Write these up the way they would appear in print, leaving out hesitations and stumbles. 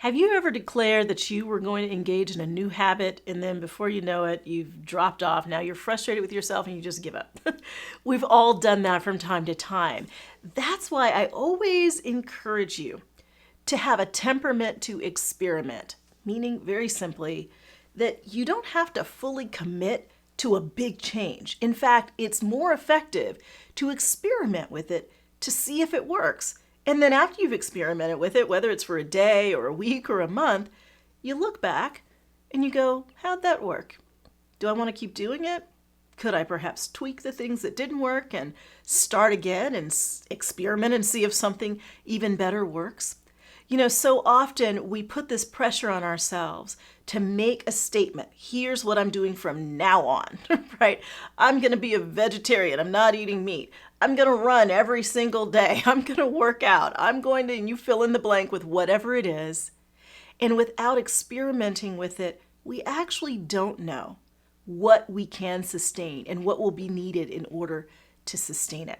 Have you ever declared that you were going to engage in a new habit and then before you know it, you've dropped off? Now you're frustrated with yourself and you just give up. We've all done that from time to time. That's why I always encourage you to have a temperament to experiment, meaning very simply that you don't have to fully commit to a big change. In fact, it's more effective to experiment with it to see if it works. And then after you've experimented with it, whether it's for a day or a week or a month, you look back and you go, how'd that work? Do I want to keep doing it? Could I perhaps tweak the things that didn't work and start again and experiment and see if something even better works? So often we put this pressure on ourselves to make a statement. Here's what I'm doing from now on, right? I'm going to be a vegetarian. I'm not eating meat. I'm going to run every single day. I'm going to work out. And you fill in the blank with whatever it is. And without experimenting with it, we actually don't know what we can sustain and what will be needed in order to sustain it.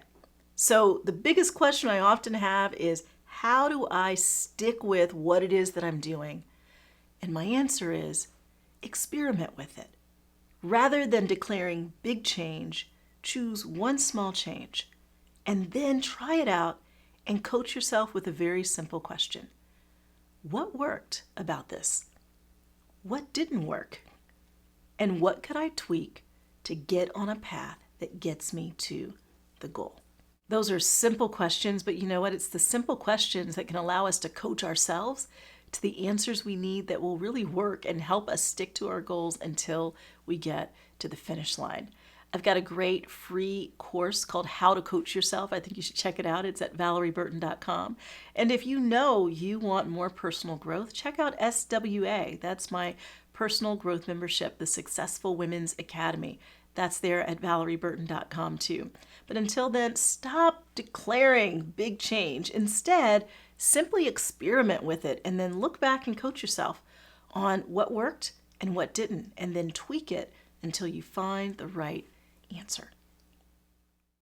So the biggest question I often have is, how do I stick with what it is that I'm doing? And my answer is experiment with it. Rather than declaring big change, choose one small change and then try it out and coach yourself with a very simple question. What worked about this? What didn't work? And what could I tweak to get on a path that gets me to the goal? Those are simple questions, but you know what? It's the simple questions that can allow us to coach ourselves to the answers we need that will really work and help us stick to our goals until we get to the finish line. I've got a great free course called How to Coach Yourself. I think you should check it out. It's at valerieburton.com. And if you know you want more personal growth, check out SWA. That's my personal growth membership, the Successful Women's Academy. That's there at valerieburton.com too. But until then, stop declaring big change. Instead, simply experiment with it and then look back and coach yourself on what worked and what didn't, and then tweak it until you find the right answer.